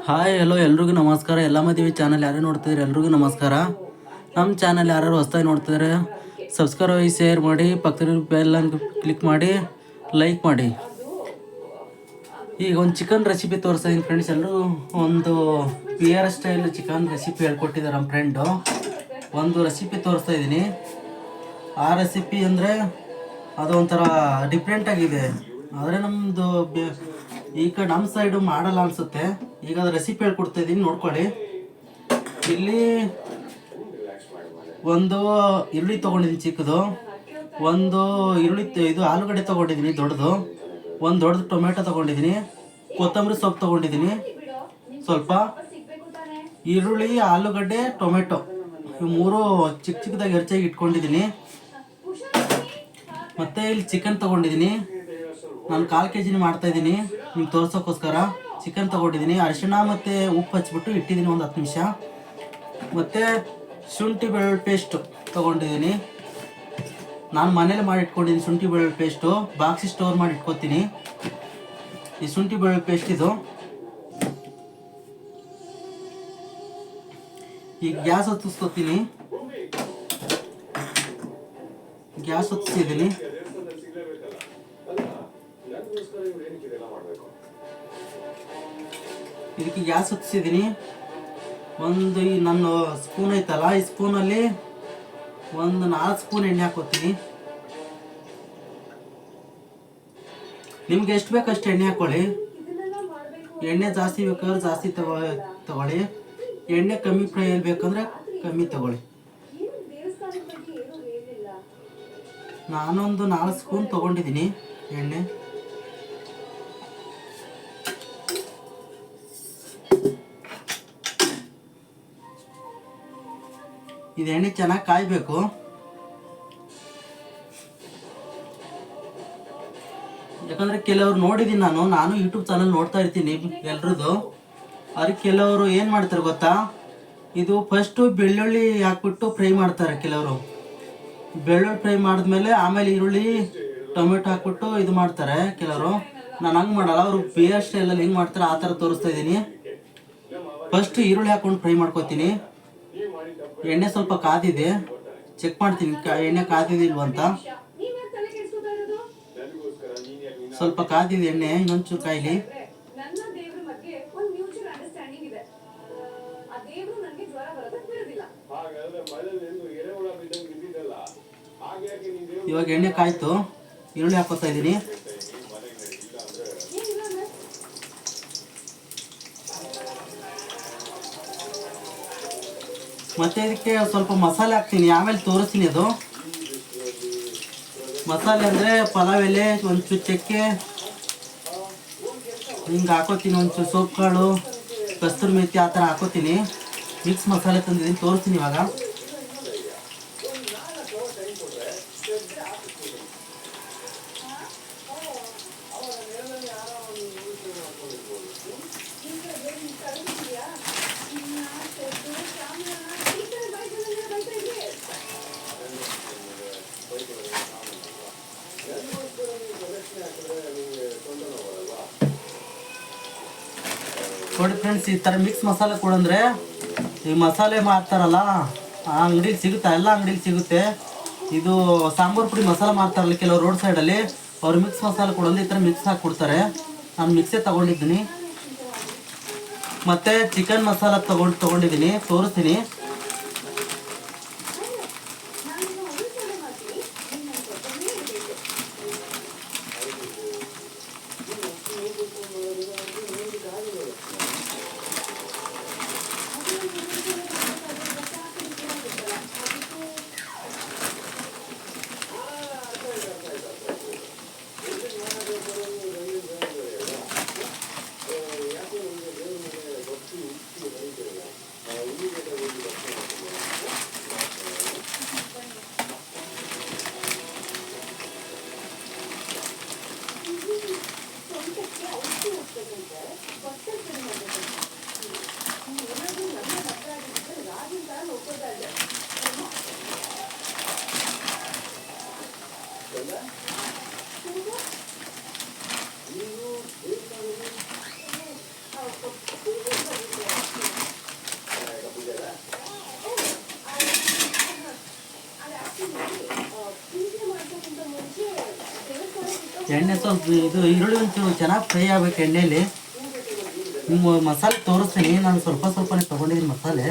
Hi hello ಎಲ್ರಿಗೂ ನಮಸ್ಕಾರ. ಎಲ್ಲ ಮದುವೆ ಚಾನಲ್ ಯಾರು ನೋಡ್ತಿದ್ರೆ ಎಲ್ರಿಗೂ ನಮಸ್ಕಾರ. ನಮ್ಮ ಚಾನಲ್ ಯಾರು ಹೊಸ್ದಾಗಿ ನೋಡ್ತಿದ್ರೆ ಸಬ್ಸ್ಕ್ರೈಬ್ ಆಗಿ ಶೇರ್ ಮಾಡಿ, ಪಕ್ಕದ ಬೆಲ್ ಕ್ಲಿಕ್ ಮಾಡಿ, ಲೈಕ್ ಮಾಡಿ. ಈಗ ಒಂದು ಚಿಕನ್ ರೆಸಿಪಿ ತೋರಿಸ್ತಾ ಇದ್ದೀನಿ ಫ್ರೆಂಡ್ಸ್. ಎಲ್ಲರೂ ಒಂದು PR ಸ್ಟೈಲ್ ಚಿಕನ್ ರೆಸಿಪಿ ಹೇಳ್ಕೊಟ್ಟಿದ್ದಾರೆ ನಮ್ಮ ಫ್ರೆಂಡು. ಒಂದು ರೆಸಿಪಿ ತೋರಿಸ್ತಾ ಇದ್ದೀನಿ. ಆ ರೆಸಿಪಿ ಅಂದರೆ ಅದು ಒಂಥರ ಡಿಫ್ರೆಂಟಾಗಿದೆ. ಆದರೆ ನಮ್ಮದು ಈಗ ನಮ್ಮ ಸೈಡು ಮಾಡಲ್ಲ ಅನಿಸುತ್ತೆ. ಈಗ ಅದು ರೆಸಿಪಿ ಹೇಳ್ಕೊಡ್ತಾ ಇದ್ದೀನಿ, ನೋಡ್ಕೊಳ್ಳಿ. ಇಲ್ಲಿ ಒಂದು ಈರುಳ್ಳಿ ತೊಗೊಂಡಿದ್ದೀನಿ ಚಿಕ್ಕದು, ಒಂದು ಇದು ಆಲೂಗಡ್ಡೆ ತೊಗೊಂಡಿದ್ದೀನಿ ದೊಡ್ಡದು, ಒಂದು ದೊಡ್ಡದು ಟೊಮೆಟೊ ತೊಗೊಂಡಿದ್ದೀನಿ, ಕೊತ್ತಂಬರಿ ಸೊಪ್ಪು ತೊಗೊಂಡಿದ್ದೀನಿ ಸ್ವಲ್ಪ, ಈರುಳ್ಳಿ, ಆಲೂಗಡ್ಡೆ, ಟೊಮೆಟೊ ಇವು ಮೂರು ಚಿಕ್ಕ ಚಿಕ್ಕದಾಗಿ ಹೆಚ್ಚಾಗಿ ಇಟ್ಕೊಂಡಿದ್ದೀನಿ. ಮತ್ತು ಇಲ್ಲಿ ಚಿಕನ್ ತೊಗೊಂಡಿದ್ದೀನಿ. ನಾನು 1/4 kg ಮಾಡ್ತಾಯಿದ್ದೀನಿ ನಿಮ್ಗೆ ತೋರ್ಸೋಕ್ಕೋಸ್ಕರ. ಚಿಕನ್ ತೊಗೊಂಡಿದ್ದೀನಿ, ಅರಿಶಿಣ ಮತ್ತು ಉಪ್ಪು ಹಚ್ಬಿಟ್ಟು ಇಟ್ಟಿದ್ದೀನಿ ಒಂದು 10 ನಿಮಿಷ. ಮತ್ತು ಶುಂಠಿ ಬೆಳ್ಳುಳ್ಳಿ ಪೇಸ್ಟು ತೊಗೊಂಡಿದ್ದೀನಿ. ನಾನು ಮನೇಲಿ ಮಾಡಿ ಇಟ್ಕೊಂಡಿದ್ದೀನಿ ಶುಂಠಿ ಬೆಳ್ಳುಳ್ಳಿ ಪೇಸ್ಟು. ಬಾಕ್ಸಿಗೆ ಸ್ಟೋರ್ ಮಾಡಿ ಇಟ್ಕೊತೀನಿ. ಈ ಶುಂಠಿ ಬೆಳ್ಳುಳ್ಳಿ ಪೇಸ್ಟ್ ಇದು. ಈಗ ಗ್ಯಾಸ್ ಹೊತ್ತಿಸ್ಕೊತೀನಿ. ಗ್ಯಾಸ್ ಹೊತ್ತಿಸಿದ್ದೀನಿ. ಇದಕ್ಕೆ ಗ್ಯಾಸ್ ಹೊತ್ತಿಸಿದ್ದೀನಿ. ಒಂದು ಈ ನನ್ನ ಸ್ಪೂನ್ ಐತಲ್ಲ, ಈ ಸ್ಪೂನಲ್ಲಿ ಒಂದು 4 ಸ್ಪೂನ್ ಎಣ್ಣೆ ಹಾಕೋತೀನಿ. ನಿಮ್ಗೆ ಎಷ್ಟು ಬೇಕು ಅಷ್ಟು ಎಣ್ಣೆ ಹಾಕೊಳ್ಳಿ. ಎಣ್ಣೆ ಜಾಸ್ತಿ ಬೇಕಾದ್ರೆ ಜಾಸ್ತಿ ತಗೊಳ್ಳಿ. ಎಣ್ಣೆ ಕಮ್ಮಿ ಫ್ರೈ ಬೇಕಂದ್ರೆ ಕಮ್ಮಿ ತಗೊಳ್ಳಿ. ನಾನೊಂದು 4 ಸ್ಪೂನ್ ತೊಗೊಂಡಿದ್ದೀನಿ ಎಣ್ಣೆ. ಇದು ಎಣ್ಣೆ ಚೆನ್ನಾಗಿ ಕಾಯಬೇಕು. ಯಾಕಂದರೆ ಕೆಲವರು ನೋಡಿದ್ದೀನಿ, ನಾನು ಯೂಟ್ಯೂಬ್ ಚಾನಲ್ ನೋಡ್ತಾ ಇರ್ತೀನಿ ಎಲ್ರದ್ದು. ಅದಕ್ಕೆ ಕೆಲವರು ಏನು ಮಾಡ್ತಾರೆ ಗೊತ್ತಾ, ಇದು ಫಸ್ಟು ಬೆಳ್ಳುಳ್ಳಿ ಹಾಕ್ಬಿಟ್ಟು ಫ್ರೈ ಮಾಡ್ತಾರೆ ಕೆಲವರು. ಬೆಳ್ಳುಳ್ಳಿ ಫ್ರೈ ಮಾಡಿದ್ಮೇಲೆ ಆಮೇಲೆ ಈರುಳ್ಳಿ ಟೊಮೆಟೊ ಹಾಕ್ಬಿಟ್ಟು ಇದು ಮಾಡ್ತಾರೆ ಕೆಲವರು. ನಾನು ಹಂಗೆ ಮಾಡಲ್ಲ, ಅವರು PR ಸ್ಟೈಲಲ್ಲಿ ಹೆಂಗೆ ಮಾಡ್ತಾರೆ ಆ ಥರ ತೋರಿಸ್ತಾ ಇದ್ದೀನಿ. ಫಸ್ಟ್ ಈರುಳ್ಳಿ ಹಾಕ್ಕೊಂಡು ಫ್ರೈ ಮಾಡ್ಕೊತೀನಿ. ಎಣ್ಣೆ ಸ್ವಲ್ಪ ಕಾದಿದೆ, ಚೆಕ್ ಮಾಡ್ತೀನಿ ಎಣ್ಣೆ ಕಾದಿದಿಲ್ವಂತ. ಸ್ವಲ್ಪ ಕಾದಿದೆ ಎಣ್ಣೆ, ಇನ್ನೊಂಚೂರು ಕಾಯಿಲಿ. ಇವಾಗ ಎಣ್ಣೆ ಕಾಯ್ತು, ಈರುಳ್ಳಿ ಹಾಕೋತಾ ಇದ್ದೀನಿ. ಮತ್ತೆ ಇದಕ್ಕೆ ಸ್ವಲ್ಪ ಮಸಾಲೆ ಹಾಕ್ತೀನಿ, ಆಮೇಲೆ ತೋರಿಸ್ತೀನಿ. ಅದು ಮಸಾಲೆ ಅಂದರೆ ಪಲಾವ್ ಎಲೆ, ಒಂಚೂರು ಚಕ್ಕೆ ಹಿಂಗೆ ಹಾಕೋತೀನಿ, ಒಂಚೂರು ಸೊಪ್ಪು ಕಾಳು, ಕಸ್ತೂರಿ ಮೆಥಿ ಆ ಥರ ಹಾಕೋತೀನಿ. ಮಿಕ್ಸ್ ಮಸಾಲೆ ತಂದಿದ್ದೀನಿ, ತೋರಿಸ್ತೀನಿ ಇವಾಗ. ನೋಡಿ ಫ್ರೆಂಡ್ಸ್, ಈ ಥರ ಮಿಕ್ಸ್ ಮಸಾಲೆ ಕೊಡಂದ್ರೆ ಈ ಮಸಾಲೆ ಮಾಡ್ತಾರಲ್ಲ ಆ ಅಂಗಡಿಲಿ ಸಿಗುತ್ತೆ, ಎಲ್ಲ ಅಂಗಡಿಲಿ ಸಿಗುತ್ತೆ. ಇದು ಸಾಂಬಾರು ಪುಡಿ ಮಸಾಲೆ ಮಾಡ್ತಾರಲ್ಲ ಕೆಲವರು ರೋಡ್ ಸೈಡಲ್ಲಿ, ಅವ್ರು ಮಿಕ್ಸ್ ಮಸಾಲೆ ಕೊಡಂದ್ರೆ ಈ ಥರ ಮಿಕ್ಸ್ ಹಾಕಿ ಕೊಡ್ತಾರೆ. ನಾನು ಮಿಕ್ಸೇ ತೊಗೊಂಡಿದ್ದೀನಿ. ಮತ್ತು ಚಿಕನ್ ಮಸಾಲ ತೊಗೊಂಡಿದ್ದೀನಿ, ತೋರಿಸ್ತೀನಿ. ಎಣ್ಣೆ ಸ್ವಲ್ಪ ಇದು ಈರುಳ್ಳಿ ಒಂಚೂರು ಚೆನ್ನಾಗಿ ಫ್ರೈ ಆಗ್ಬೇಕು ಎಣ್ಣೆಯಲ್ಲಿ. ನಿಮ್ಮ ಮಸಾಲೆ ತೋರಿಸ್ತೀನಿ, ನಾನು ಸ್ವಲ್ಪ ಸ್ವಲ್ಪನೇ ತೊಗೊಂಡಿದ್ದೀನಿ ಮಸಾಲೆ.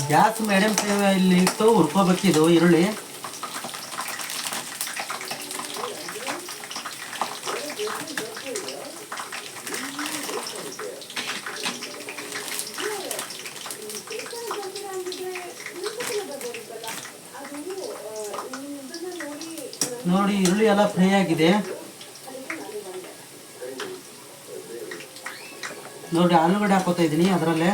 ಗ್ಯಾಸ್ ಮೀಡಿಯಂ ಫ್ಲೇಮಲ್ಲಿ ಇಟ್ಟು ಹುರ್ಕೋಬೇಕಿದು ಈರುಳ್ಳಿ. ನೋಡಿ ಈರುಳ್ಳಿ ಎಲ್ಲ ಫ್ರೈ ಆಗಿದೆ. ನೋಡಿ ಆಲೂಗಡ್ಡೆ ಹಾಕೋತಾ ಇದ್ದೀನಿ ಅದರಲ್ಲೇ.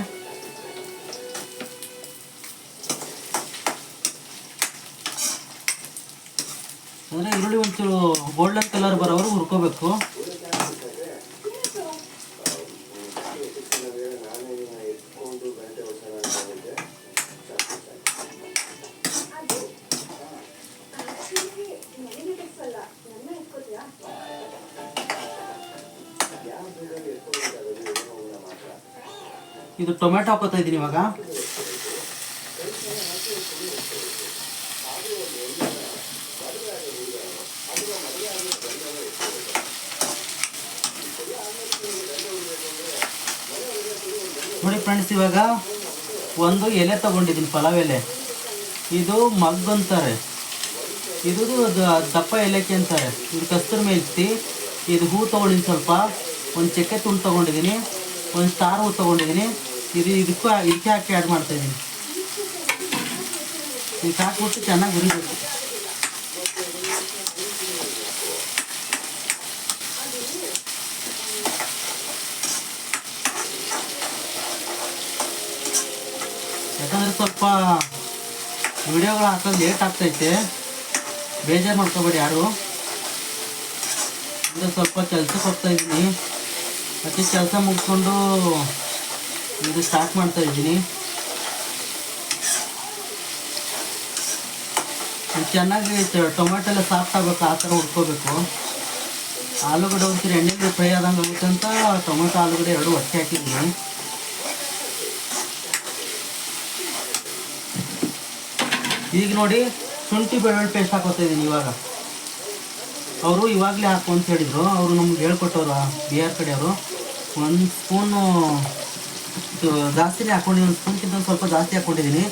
ಅಂದರೆ ಈರುಳ್ಳಿ ಒಂಚೂರು ಗೋಲ್ಡನ್ ಕಲರ್ ಬರೋವರೆಗೂ ಹುರ್ಕೋಬೇಕು. ಇದು ಟೊಮೆಟೊ ಹಾಕೋತಾ ಇದ್ದೀನಿ ಇವಾಗ. ನೋಡಿ ಫ್ರೆಂಡ್ಸ್, ಇವಾಗ ಒಂದು ಎಲೆ ತಗೊಂಡಿದ್ದೀನಿ, ಪಲಾವ್ ಎಲೆ. ಇದು ಮಗ್ಗು ಅಂತಾರೆ, ಇದು ದಪ್ಪ ಏಲಕ್ಕಿ ಅಂತಾರೆ. ಇದು ಕಸ್ತೂರಿ ಮೆಣಸಿ. ಇದು ಹೂ ತೊಗೊಂಡಿದ್ದೀನಿ ಸ್ವಲ್ಪ, ಒಂದು ಚಕ್ಕೆ ತುಂಡು ತೊಗೊಂಡಿದ್ದೀನಿ, ಒಂದು ಸ್ಟಾರ್ ಹೂ ತೊಗೊಂಡಿದ್ದೀನಿ. ಇದಕ್ಕೆ ಹಾಕಿ ಆ್ಯಡ್ ಮಾಡ್ತಾಯಿದ್ದೀನಿ. ಇದಕ್ಕೆ ಹಾಕ್ಬಿಟ್ಟು ಚೆನ್ನಾಗಿ ಹುರಿಬೇಕು. ಯಾಕಂದರೆ ಸ್ವಲ್ಪ ವಿಡಿಯೋಗಳು ಹಾಕೋದು ಲೇಟ್ ಆಗ್ತೈತೆ, ಬೇಜಾರು ಮಾಡ್ಕೋಬೇಡಿ ಯಾರು. ಅಂದರೆ ಸ್ವಲ್ಪ ಕೆಲಸಕ್ಕೆ ಹೋಗ್ತಾಯಿದ್ದೀನಿ, ಅದಕ್ಕೆ ಕೆಲಸ ಮುಗಿಸ್ಕೊಂಡು ಇದು ಸ್ಟಾರ್ಟ್ ಮಾಡ್ತಾಯಿದ್ದೀನಿ. ಚೆನ್ನಾಗಿ ಟೊಮೆಟೊ ಎಲ್ಲ ಸಾಫ್ಟ್ ಆಗಬೇಕು, ಆ ಥರ ಹುಡ್ಕೋಬೇಕು. ಆಲೂಗಡ್ಡೆ ಒಂಚೂರು ಎಣ್ಣೆಗೆ ಫ್ರೈ ಆದಂಗೆ ಆಗುತ್ತೆ ಅಂತ ಟೊಮೆಟೊ ಆಲೂಗಡ್ಡೆ ಎರಡು ಒಟ್ಟೆ ಹಾಕಿದ್ದೀನಿ. ಈಗ ನೋಡಿ ಶುಂಠಿ ಬೆಳ್ಳುಳ್ಳಿ ಪೇಸ್ಟ್ ಹಾಕೋತಾ ಇದ್ದೀನಿ ಇವಾಗ. ಅವರು ಇವಾಗಲೇ ಹಾಕು ಅಂತ ಹೇಳಿದರು, ಅವರು ನಮ್ಗೆ ಹೇಳ್ಕೊಟ್ಟವ್ರು ಬಿಹಾರ್ ಕಡೆಯವರು. ಒಂದು ಸ್ಪೂನು ಜಾಸ್ತಿನೇ ಹಾಕ್ಕೊಂಡಿದ್ದೀನಿ, ಒಂದು ಸ್ಪೂನ್ಗಿಂತ ಸ್ವಲ್ಪ ಜಾಸ್ತಿ ಹಾಕ್ಕೊಂಡಿದ್ದೀನಿ.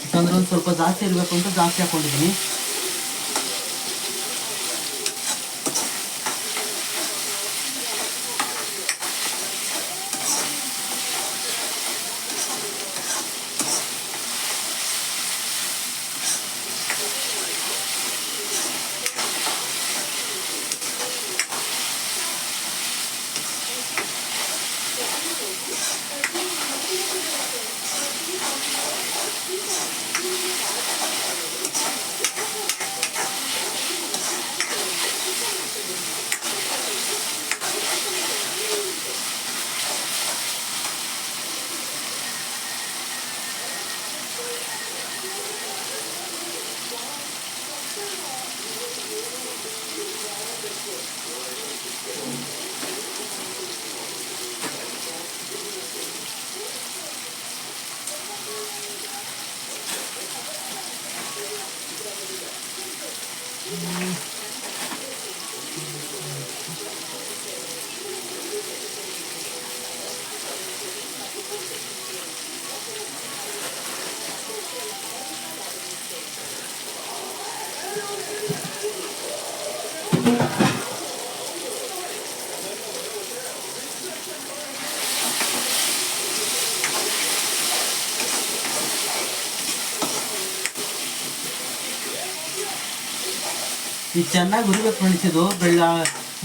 ಯಾಕಂದರೆ ಒಂದು ಸ್ವಲ್ಪ ಜಾಸ್ತಿ ಇರಬೇಕು ಅಂತ ಜಾಸ್ತಿ ಹಾಕ್ಕೊಂಡಿದ್ದೀನಿ. ಇದು ಚೆನ್ನಾಗಿ ಹುರಿಬೇಕು ಫ್ರೆಂಡ್ಸ್. ಇದು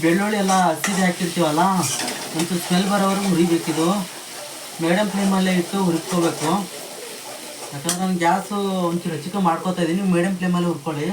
ಬೆಳ್ಳುಳ್ಳಿ ಎಲ್ಲ ಹಸಿದೆ ಹಾಕಿರ್ತೀವಲ್ಲ, ಒಂಚೂರು ಸ್ಮೆಲ್ ಬರೋವರೆಗೂ ಹುರಿಬೇಕಿದು. ಮೀಡಿಯಮ್ ಫ್ಲೇಮಲ್ಲೇ ಇಟ್ಟು ಹುರ್ಕೋಬೇಕು. ಯಾಕಂದ್ರೆ ನಾನು ಗ್ಯಾಸು ಒಂಚೂರು ಹೆಚ್ಚಿಗೆ ಮಾಡ್ಕೋತಾ ಇದ್ದೀನಿ, ಮೀಡಿಯಮ್ ಫ್ಲೇಮಲ್ಲಿ ಹುರ್ಕೊಳ್ಳಿ.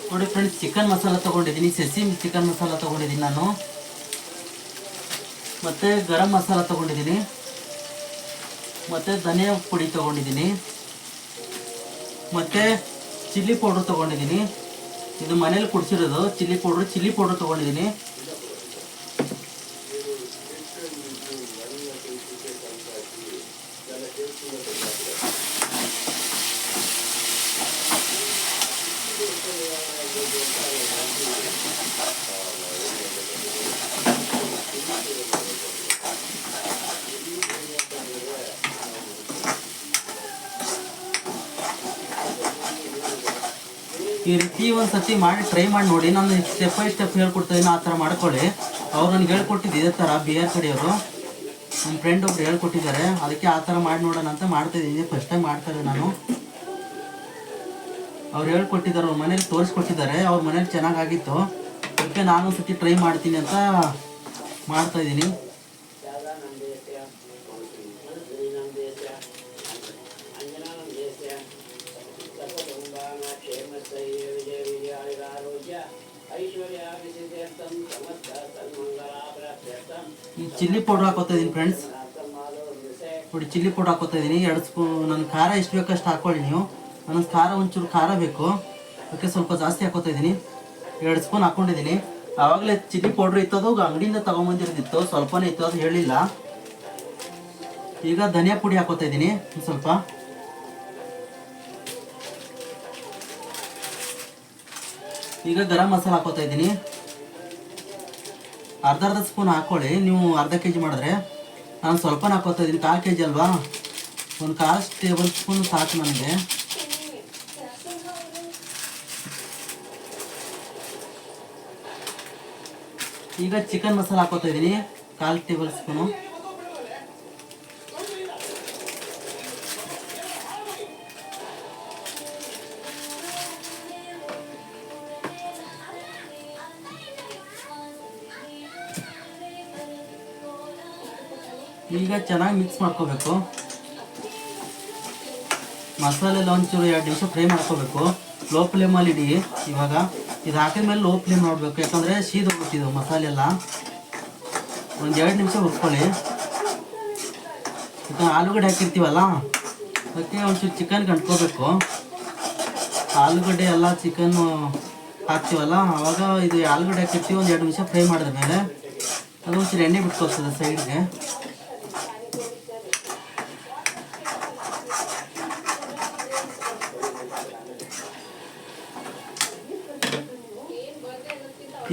ನೋಡಿ ಫ್ರೆಂಡ್ಸ್, ಚಿಕನ್ ಮಸಾಲ ತೊಗೊಂಡಿದ್ದೀನಿ, ಸೆಸಿಮ್ ಚಿಕನ್ ಮಸಾಲ ತೊಗೊಂಡಿದ್ದೀನಿ ನಾನು. ಮತ್ತು ಗರಂ ಮಸಾಲ ತೊಗೊಂಡಿದ್ದೀನಿ, ಮತ್ತು ಧನಿಯಾ ಪುಡಿ ತೊಗೊಂಡಿದ್ದೀನಿ, ಮತ್ತು ಚಿಲ್ಲಿ ಪೌಡ್ರ್ ತೊಗೊಂಡಿದ್ದೀನಿ. ಇದು ಮನೇಲಿ ಕುಡಿಸಿರೋದು ಚಿಲ್ಲಿ ಪೌಡ್ರ್ ತೊಗೊಂಡಿದ್ದೀನಿ. ಈ ರೀತಿ ಒಂದು ಸತಿ ಮಾಡಿ ಟ್ರೈ ಮಾಡಿ ನೋಡಿ. ನಾನು ಸ್ಟೆಪ್ ಬೈ ಸ್ಟೆಪ್ ಹೇಳ್ಕೊಡ್ತಾಯಿದ್ದೀನಿ, ಆ ಥರ ಮಾಡ್ಕೊಳ್ಳಿ. ಅವ್ರು ನನಗೆ ಹೇಳ್ಕೊಟ್ಟಿದ್ದು ಇದೇ ಥರ, ಬಿಯರ್ ಕಡೆಯವರು ನನ್ನ ಫ್ರೆಂಡ್ ಒಬ್ರು ಹೇಳ್ಕೊಟ್ಟಿದ್ದಾರೆ. ಅದಕ್ಕೆ ಆ ಥರ ಮಾಡಿ ನೋಡೋಣ ಅಂತ ಮಾಡ್ತಾಯಿದ್ದೀನಿ. ಫಸ್ಟ್ ಟೈಮ್ ಮಾಡ್ತಾಯಿದ್ದೆ ನಾನು. ಅವ್ರು ಹೇಳ್ಕೊಟ್ಟಿದ್ದಾರೆ, ಅವ್ರ ಮನೇಲಿ ತೋರಿಸ್ಕೊಟ್ಟಿದ್ದಾರೆ, ಅವ್ರ ಮನೇಲಿ ಚೆನ್ನಾಗಾಗಿತ್ತು. ಅದಕ್ಕೆ ನಾನು ಒಂದು ಸತಿ ಟ್ರೈ ಮಾಡ್ತೀನಿ ಅಂತ ಮಾಡ್ತಾಯಿದ್ದೀನಿ. ಈ ಚಿಲ್ಲಿ ಪೌಡ್ರ್ ಹಾಕೋತಾ ಇದ್ದೀನಿ ಫ್ರೆಂಡ್ಸ್. ನೋಡಿ, ಚಿಲ್ಲಿ ಪೌಡ್ರ್ ಹಾಕೋತಾ ಇದ್ದೀನಿ 2 ಸ್ಪೂನ್. ನನ್ನ ಖಾರ ಎಷ್ಟು ಬೇಕೋ ಅಷ್ಟು ಹಾಕ್ಕೊಳ್ಳಿ ನೀವು. ನನಗೆ ಖಾರ ಒಂಚೂರು ಖಾರ ಬೇಕು, ಅದಕ್ಕೆ ಸ್ವಲ್ಪ ಜಾಸ್ತಿ ಹಾಕೋತಾ ಇದ್ದೀನಿ. 2 ಸ್ಪೂನ್ ಹಾಕ್ಕೊಂಡಿದ್ದೀನಿ. ಆವಾಗಲೇ ಚಿಲ್ಲಿ ಪೌಡ್ರ್ ಇತ್ತದು ಅಂಗಡಿಯಿಂದ ತೊಗೊಂಬಂದಿರೋದಿತ್ತು, ಸ್ವಲ್ಪನೇ ಇತ್ತು, ಅದು ಹೇಳಿಲ್ಲ. ಈಗ ಧನಿಯಾ ಪುಡಿ ಹಾಕೋತಾ ಇದ್ದೀನಿ ಸ್ವಲ್ಪ. ಈಗ ಗರಂ ಮಸಾಲ ಹಾಕೋತಾ ಇದ್ದೀನಿ. ಅರ್ಧ ಸ್ಪೂನ್ ಹಾಕ್ಕೊಳ್ಳಿ ನೀವು, ಅರ್ಧ kg ಮಾಡಿದ್ರೆ. ನಾನು ಸ್ವಲ್ಪನೇ ಹಾಕೋತಾ ಇದ್ದೀನಿ, 1/4 kg ಅಲ್ವಾ, ಒಂದು 1/4 ಟೇಬಲ್ ಸ್ಪೂನ್ ಸಾಕು ನನಗೆ. ಈಗ ಚಿಕನ್ ಮಸಾಲ ಹಾಕೋತಾ ಇದ್ದೀನಿ 1/4 ಟೇಬಲ್ ಸ್ಪೂನು. ಈಗ ಚೆನ್ನಾಗಿ ಮಿಕ್ಸ್ ಮಾಡ್ಕೋಬೇಕು. ಮಸಾಲೆ ಎಲ್ಲ ಒಂಚೂರು 2 ನಿಮಿಷ ಫ್ರೈ ಮಾಡ್ಕೋಬೇಕು. ಲೋ ಫ್ಲೇಮಲ್ಲಿ ಇಡಿ. ಇವಾಗ ಇದು ಹಾಕಿದ ಮೇಲೆ ಲೋ ಫ್ಲೇಮ್ ನೋಡಬೇಕು, ಯಾಕಂದರೆ ಸೀದೋಗ್ಬಿಟ್ಟಿದ್ದು ಮಸಾಲೆ ಎಲ್ಲ. ಒಂದು 2 ನಿಮಿಷ ಹುರ್ಕೊಳ್ಳಿ. ಈಗ ಆಲೂಗಡ್ಡೆ ಹಾಕಿರ್ತೀವಲ್ಲ, ಅದಕ್ಕೆ ಒಂಚೂರು ಚಿಕನ್ ಗಂಟ್ಕೋಬೇಕು. ಆಲೂಗಡ್ಡೆ ಎಲ್ಲ ಚಿಕನ್ ಹಾಕ್ತೀವಲ್ಲ, ಆವಾಗ ಇದು ಆಲೂಗಡ್ಡೆ ಹಾಕಿರ್ತೀವಿ. ಒಂದು 2 ನಿಮಿಷ ಫ್ರೈ ಮಾಡಿದ ಮೇಲೆ ಅದು ಒಂಚೂರು ಎಣ್ಣೆ ಬಿಟ್ಕೊಳ್ತದೆ ಸೈಡ್ಗೆ.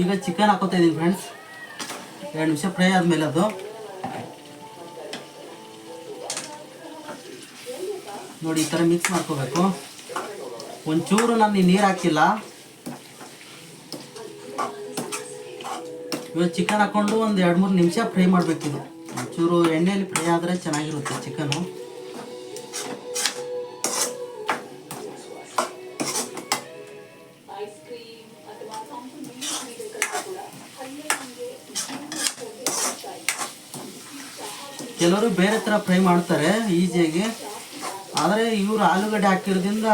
ಈಗ ಚಿಕನ್ ಹಾಕೋತಾ ಇದ್ದೀನಿ ಫ್ರೆಂಡ್ಸ್. 2 ನಿಮಿಷ ಫ್ರೈ ಆದಮೇಲೆ ಅದು ನೋಡಿ ಈ ಥರ ಮಿಕ್ಸ್ ಮಾಡ್ಕೋಬೇಕು. ಒಂಚೂರು ನಾನು ನೀರು ಹಾಕಿಲ್ಲ. ಇವಾಗ ಚಿಕನ್ ಹಾಕ್ಕೊಂಡು ಒಂದು 2-3 ನಿಮಿಷ ಫ್ರೈ ಮಾಡಬೇಕಿದು. ಒಂಚೂರು ಎಣ್ಣೆಯಲ್ಲಿ ಫ್ರೈ ಆದರೆ ಚೆನ್ನಾಗಿರುತ್ತೆ ಚಿಕನು. ಕೆಲವರು ಬೇರೆ ಥರ ಫ್ರೈ ಮಾಡ್ತಾರೆ ಈಸಿಯಾಗಿ. ಆದರೆ ಇವರು ಆಲೂಗಡ್ಡೆ ಹಾಕಿರೋದ್ರಿಂದ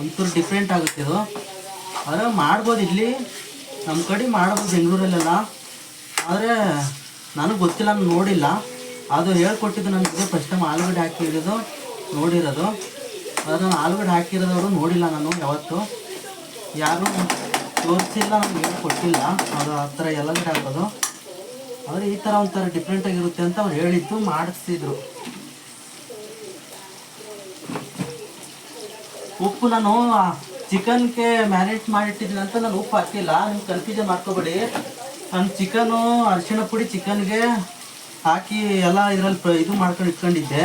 ಒಂಚೂರು ಡಿಫ್ರೆಂಟ್ ಆಗುತ್ತೆ ಇದು. ಆದರೆ ಮಾಡ್ಬೋದು, ಇಲ್ಲಿ ನಮ್ಮ ಕಡೆ ಮಾಡ್ಬೋದು ಬೆಂಗಳೂರಲ್ಲೆಲ್ಲ. ಆದರೆ ನನಗೆ ಗೊತ್ತಿಲ್ಲ, ನಾನು ನೋಡಿಲ್ಲ. ಅದು ಹೇಳ್ಕೊಟ್ಟಿದ್ದು ನನಗೆ ಫಸ್ಟ್ ಟೈಮ್ ಆಲೂಗಡ್ಡೆ ಹಾಕಿರೋದು ನೋಡಿರೋದು. ಆದರೆ ನಾನು ಆಲೂಗಡ್ಡೆ ಹಾಕಿರೋದವರು ನೋಡಿಲ್ಲ, ನಾನು ಯಾವತ್ತು ಯಾರು ತೋರಿಸಿಲ್ಲ, ನನಗೆ ಹೇಳ್ಕೊಟ್ಟಿಲ್ಲ ಅದು ಆ ಥರ ಎಲ್ಲಗಡೆ ಹಾಕೋದು. ಆದರೆ ಈ ಥರ ಒಂಥರ ಡಿಫ್ರೆಂಟಾಗಿರುತ್ತೆ ಅಂತ ಅವ್ರು ಹೇಳಿದ್ದು, ಮಾಡಿಸಿದ್ರು. ಉಪ್ಪು ನಾನು ಚಿಕನ್ಗೆ ಮ್ಯಾರಿನೇಟ್ ಮಾಡಿಟ್ಟಿದ್ದೀನಿ ಅಂತ ನಾನು ಉಪ್ಪು ಹಾಕಿಲ್ಲ, ನೀವು ಕನ್ಫ್ಯೂಷನ್ ಮಾಡ್ಕೋಬೇಡಿ. ನಾನು ಚಿಕನು ಅರಿಶಿಣ ಪುಡಿ ಚಿಕನ್ಗೆ ಹಾಕಿ ಎಲ್ಲ ಇದರಲ್ಲಿ ಇದು ಮಾಡ್ಕೊಂಡು ಇಟ್ಕೊಂಡಿದ್ದೆ.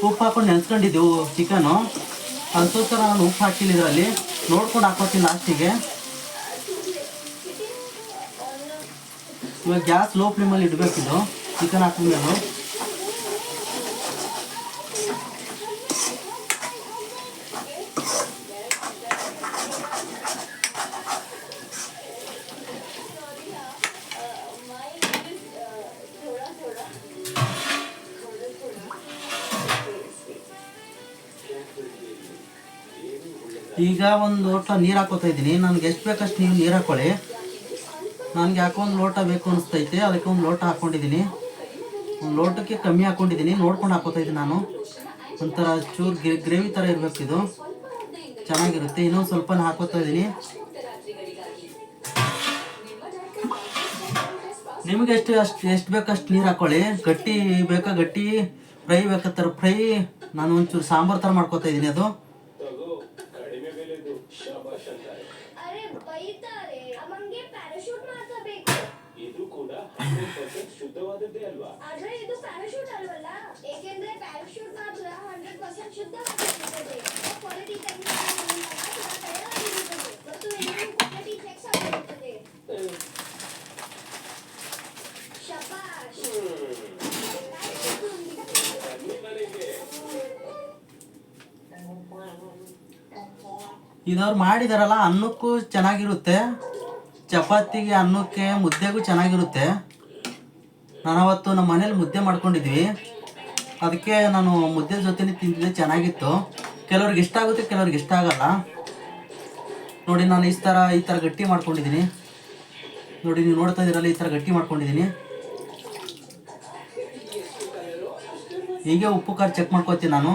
ಉಪ್ಪು ಹಾಕೊಂಡು ನೆನೆಸ್ಕೊಂಡಿದ್ದೆವು ಚಿಕನು, ಅದಕ್ಕೋಸ್ಕರ ನಾನು ಉಪ್ಪು ಹಾಕಿಲ್ಲ. ಇದರಲ್ಲಿ ನೋಡ್ಕೊಂಡು ಹಾಕೋತೀನಿ ಲಾಸ್ಟಿಗೆ. ಇವಾಗ ಗ್ಯಾಸ್ ಲೋ ಫ್ಲೇಮಲ್ಲಿ ಇಡಬೇಕಿದು ಚಿಕನ್ ಹಾಕಿದ್ಮೇಲೆ. ಈಗ ಒಂದು ಲೋಟ ನೀರು ಹಾಕೋತಾ ಇದ್ದೀನಿ. ನನಗೆ ಎಷ್ಟು ಬೇಕಷ್ಟು ನೀವು ನೀರು ಹಾಕೊಳ್ಳಿ. ನನಗೆ ಯಾಕೋ ಒಂದು ಲೋಟ ಬೇಕು ಅನಿಸ್ತೈತೆ, ಅದಕ್ಕೆ ಒಂದು ಲೋಟ ಹಾಕ್ಕೊಂಡಿದ್ದೀನಿ. ಒಂದು ಲೋಟಕ್ಕೆ ಕಮ್ಮಿ ಹಾಕ್ಕೊಂಡಿದ್ದೀನಿ, ನೋಡ್ಕೊಂಡು ಹಾಕೋತಾ ಇದ್ದೀನಿ ನಾನು. ಒಂಥರ ಚೂರು ಗ್ರೇವಿ ಥರ ಇರಬೇಕಿದು, ಚೆನ್ನಾಗಿರುತ್ತೆ. ಇನ್ನೊಂದು ಸ್ವಲ್ಪ ಹಾಕೋತಾ ಇದ್ದೀನಿ. ನಿಮಗೆ ಎಷ್ಟು ಬೇಕಷ್ಟು ನೀರು ಹಾಕ್ಕೊಳ್ಳಿ. ಗಟ್ಟಿ ಬೇಕಾ ಗಟ್ಟಿ, ಫ್ರೈ ಬೇಕಾಗ್ತಾರೆ ಫ್ರೈ. ನಾನು ಒಂಚೂರು ಸಾಂಬಾರು ಥರ ಮಾಡ್ಕೋತಾ ಇದ್ದೀನಿ. ಅದು ಶುದ್ಧವಾದದ್ದೇ ಅಲ್ವಾ? ಆದ್ರೆ ಇದು ಪ್ಯಾರಾಶೂಟ್ ಅಲ್ವಲ್ಲ, ಏಕೆಂದ್ರೆ ಪ್ಯಾರಾಶೂಟ್ ಮಾತ್ರ 100% ಶುದ್ಧವಾಗಿರುತ್ತದೆ. ಕ್ವಾಲಿಟಿ ಚೆಕ್ ಮತ್ತು ಕ್ವಾಲಿಟಿ ಚೆಕ್ಸ್ ಆಗಿರುತ್ತದೆ. ಶಬಾಷ್. ಇದವ್ರು ಮಾಡಿದಾರಲ್ಲ, ಅನ್ನಕ್ಕೂ ಚೆನ್ನಾಗಿರುತ್ತೆ, ಚಪಾತಿಗೆ ಅನ್ನಕ್ಕೆ ಮುದ್ದೆಗೂ ಚೆನ್ನಾಗಿರುತ್ತೆ. ನಾನು ಅವತ್ತು ನಮ್ಮ ಮನೇಲಿ ಮುದ್ದೆ ಮಾಡ್ಕೊಂಡಿದ್ವಿ, ಅದಕ್ಕೆ ನಾನು ಮುದ್ದೆ ಜೊತೆನೇ ತಿಂತಿದ್ದೆ, ಚೆನ್ನಾಗಿತ್ತು. ಕೆಲವ್ರಿಗೆ ಇಷ್ಟ ಆಗುತ್ತೆ, ಕೆಲವ್ರಿಗೆ ಇಷ್ಟ ಆಗಲ್ಲ. ನೋಡಿ ನಾನು ಈ ಥರ ಗಟ್ಟಿ ಮಾಡ್ಕೊಂಡಿದ್ದೀನಿ. ನೋಡಿ ನೀವು ನೋಡ್ತಾ ಇದ್ದೀರಲ್ಲ, ಈ ಥರ ಗಟ್ಟಿ ಮಾಡ್ಕೊಂಡಿದ್ದೀನಿ. ಹೀಗೆ ಉಪ್ಪು ಖಾರ ಚೆಕ್ ಮಾಡ್ಕೊತೀನಿ ನಾನು.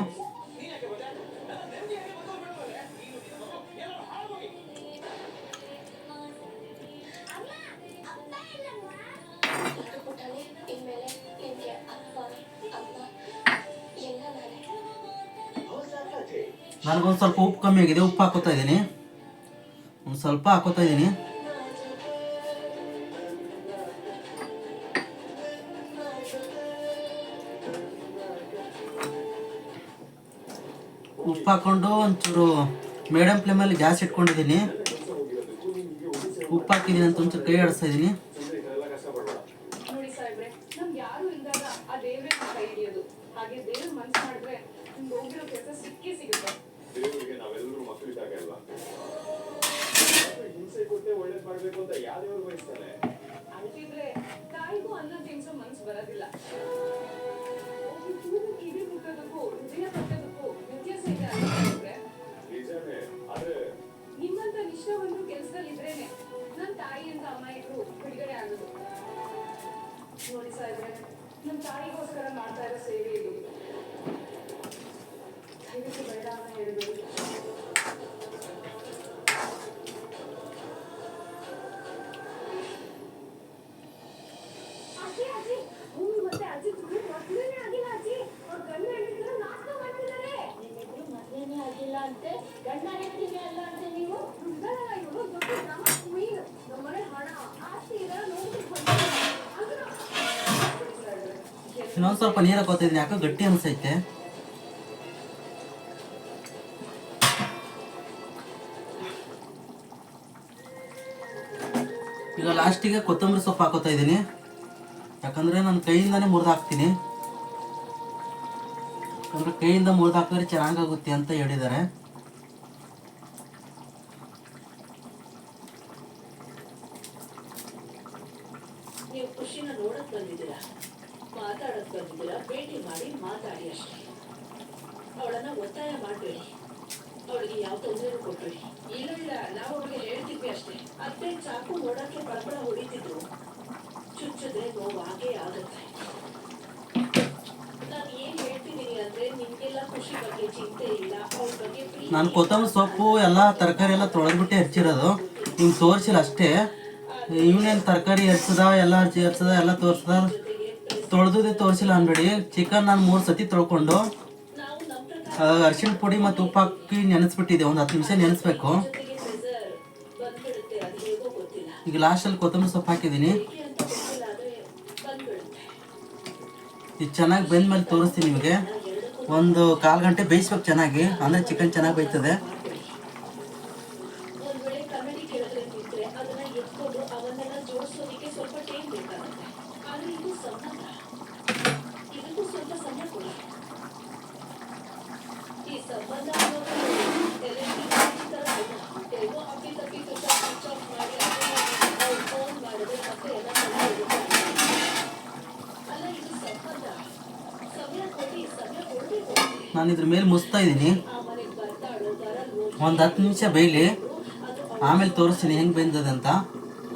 ನನಗೊಂದು ಸ್ವಲ್ಪ ಉಪ್ಪು ಕಮ್ಮಿ ಆಗಿದೆ, ಉಪ್ಪು ಹಾಕೋತಾ ಇದ್ದೀನಿ. ಒಂದು ಸ್ವಲ್ಪ ಹಾಕೋತಾ ಇದ್ದೀನಿ. ಉಪ್ಪು ಹಾಕ್ಕೊಂಡು ಒಂಚೂರು ಮೀಡಿಯಮ್ ಫ್ಲೇಮಲ್ಲಿ ಗ್ಯಾಸ್ ಇಟ್ಕೊಂಡಿದ್ದೀನಿ. ಉಪ್ಪು ಹಾಕಿದ್ದೀನಿ ಅಂತ ಒಂಚೂರು ಕೈ ಆಡಿಸ್ತಾ ಇದ್ದೀನಿ. ನಿಮ್ಮಂತ ನಿಷ್ಠಾವಂತರು ಕೆಲಸದಲ್ಲಿ ಇದ್ರೇನೆ ನನ್ನ ತಾಯಿ ಅಂತ ಅಮಾಯಕರು ಬಿಡುಗಡೆ ಆಗೋದು. ನೋಡಿ ಸಾಹೇಬ್ರೆ, ನಮ್ಮ ತಾಯಿಗೋಸ್ಕರ ಮಾಡ್ತಾ ಇರೋ ಸೇವೆ ಇದು. ಇದಕ್ಕೆ ಬೇಡ ಅಂತ ಹೇಳಿದ್ರು. ಮತ್ತೆ ಅಜ್ಜಿ ಮದ್ವೆನೇ ಆಗಿಲ್ಲ ಅಜ್ಜಿ, ಅವ್ರ ಗಂಡ ಹೆಂಡತಿನ ನಾಟಕ ಮಾಡ್ತಿದ್ದಾರೆ. ನಿಮ್ಮಿಬ್ರು ಮದ್ವೆನೇ ಆಗಿಲ್ಲ ಅಂತೆ, ಗಂಡ ಹೆಂಡತಿನೇ ಅಲ್ಲ ಅಂತೆ ನೀವು. ಇವರು ದೊಡ್ಡ ಡ್ರಾಮ ಕ್ವೀನ್. ನಮ್ಮನೆ ಹಣ ಆಸ್ತಿ ಇದೆಲ್ಲ ನೋಡ್ಬಿಟ್ಟು ಬಂದಿದ್ದಾರೆ. ಇನ್ನೊಂದು ಸ್ವಲ್ಪ ನೀರು ಹಾಕೋತಿದ್ದೀನಿ, ಯಾಕೋ ಗಟ್ಟಿ ಅನಿಸೈತೆ. ಈಗ ಲಾಸ್ಟಿಗೆ ಕೊತ್ತಂಬರಿ ಸೊಪ್ಪು ಹಾಕೋತಾ ಇದ್ದೀನಿ, ಯಾಕಂದರೆ ನಾನು ಕೈಯಿಂದನೇ ಮುರಿದು ಹಾಕ್ತೀನಿ. ಯಾಕಂದರೆ ಕೈಯಿಂದ ಮುರಿದು ಹಾಕಿದ್ರೆ ಚೆನ್ನಾಗಾಗುತ್ತೆ ಅಂತ ಹೇಳಿದ್ದಾರೆ. ನೀವು ಖುಷಿನ ನೋಡಕ್ ಬಂದಿದ್ದೀರಾ, ಮಾತಾಡಕ್ ಬಂದಿದ್ದೀರಾ, ಭೇಟಿ ಮಾಡಿ ಮಾತಾಡಿ ಅಷ್ಟೇ. ಅವಳನ್ನ ಒತ್ತಾಯ ಮಾಡಬೇಡಿ, ಅವಳಿಗೆ ಯಾವ ತೊಂದರೆನೂ ಕೊಟ್ಬೇಡಿ. ಇಲ್ಲ ಇಲ್ಲ, ನಾವು ಅವಳಿಗೆ ಹೇಳ್ತಿದ್ವಿ ಅಷ್ಟೇ. ಅತ್ತೆ ಚಾಕು ನೋಡಕ್ಕೆ ಪರ್ಬಳ ಹೊಡಿತಿದ್ರು, ಚುಚ್ಚಿದ್ರೆ ನೋವು ಆಗೇ ಆಗುತ್ತೆ. ನಾನು ಏನ್ ಹೇಳ್ತಿದ್ದೀನಿ ಅಂದ್ರೆ ನಿಮ್ಗೆಲ್ಲ ಖುಷಿ ಬಗ್ಗೆ ಚಿಂತೆ ಇಲ್ಲ, ಅವ್ರ ಬಗ್ಗೆ ನಾನು ಕೊತ್ತಂಬರಿ ಸೊಪ್ಪು ಎಲ್ಲ ತರಕಾರಿ ಎಲ್ಲ ತೊಳೆದ್ಬಿಟ್ಟೆ ಹೆಚ್ಚಿರೋದು, ಹಿಂಗೆ ತೋರಿಸಿಲ್ಲ ಅಷ್ಟೇ. ಇವನೇನು ತರಕಾರಿ ಹೆಚ್ಚದ ಎಲ್ಲ ಹೆಚ್ಚದ ಎಲ್ಲ ತೋರಿಸ್ದ, ತೊಳೆದೇ ತೋರಿಸಿಲ್ಲ ಅನ್ಬೇಡಿ. ಚಿಕನ್ ನಾನು 3 ಸತಿ ತೊಳ್ಕೊಂಡು ನಾವು ನಮ್ಮ ಪ್ರಕಾರ ಅರಿಶಿಣ ಪುಡಿ ಮತ್ತು ಉಪ್ಪು ಹಾಕಿ ನೆನೆಸ್ಬಿಟ್ಟಿದ್ದೆ, ಒಂದು 10 ನಿಮಿಷ ನೆನೆಸ್ಬೇಕು. ಪ್ರೆಸರ್ ಬಂದ್ಬಿಡುತ್ತೆ, ಅದು ಹೇಗೋ ಗೊತ್ತಿಲ್ಲ. ಈಗ ಲಾಸ್ಟಲ್ಲಿ ಕೊತ್ತಂಬರಿ ಸೊಪ್ಪು ಹಾಕಿದ್ದೀನಿ. ಹೇಗೆ ಅಂತ ಗೊತ್ತಿಲ್ಲ, ಆದ್ರೆ ಬಂದ್ಬಿಡುತ್ತೆ. ಇದು ಚೆನ್ನಾಗಿ ಬೆಂದ್ಮೇಲೆ ತೋರಿಸ್ತೀನಿ ನಿಮಗೆ. ಒಂದು 1/4 ಗಂಟೆ ಬೇಯಿಸ್ಬೇಕು ಚೆನ್ನಾಗಿ, ಅಂದರೆ ಚಿಕನ್ ಚೆನ್ನಾಗಿ ಬೇಯ್ತದೆ. ಒಂದ್ ವೇಳೆ ಕನ್ನಡಿ ಕೆಳಗಡೆ ಬಿದ್ರೆ ಅದನ್ನ ಎತ್ಕೊಂಡು ಅವನ್ನೆಲ್ಲ ಜೋಡಿಸೋದಿಕ್ಕೆ ಸ್ವಲ್ಪ ಟೈಮ್ ಬೇಕಾಗುತ್ತೆ. ಆದ್ರೆ ಇದು ಸಂಬಂಧ, ಇದಕ್ಕೂ ಸ್ವಲ್ಪ ಸಮಯ ಕೊಡಿ. ಈ ಸಂಬಂಧ ಅನ್ನೋದು ಎಲೆಕ್ಟ್ರಿಕ್ ತರ ಅಲ್ಲ. ಹೇಗೋ ಅಪ್ಪಿ ಸ್ವಿಚ್ ಆಫ್ ಮಾಡಿ ಅವ್ರು ಫೋನ್ ಮಾಡಿದ್ರೆ ಮತ್ತೆ ಎಲ್ಲ ಅಲ್ಲ, ಇದು ಸಂಬಂಧ. ಸಮಯ ಕೊಡಿ, ಸಮಯ ಕೊಡ್ಬೇಕು. ನಾನು ಇದ್ರ ಮೇಲೆ ಮುಸ್ತಾ ಇದ್ದೀನಿ, ಆ ಮನೆಗೆ ಬರ್ತಾಳೋ ಬರಲ್ವೋ ಒಂದು 10 ನಿಮಿಷ ಬೇಯಲಿ, ಆಮೇಲೆ ತೋರಿಸ್ತೀನಿ ಹೆಂಗೆ ಬೆಂದದೆ ಅಂತ.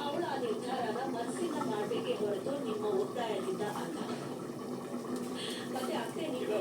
ಅವಳ ಆ ನಿರ್ಧಾರನ ಮನಸ್ಸಿಂದ ಮಾಡಬೇಕೇ ಹೊರತು ನಿಮ್ಮ ಒತ್ತಾಯದಿಂದ ಅಲ್ಲ. ಮತ್ತೆ ಅತ್ತೆ ನೀವು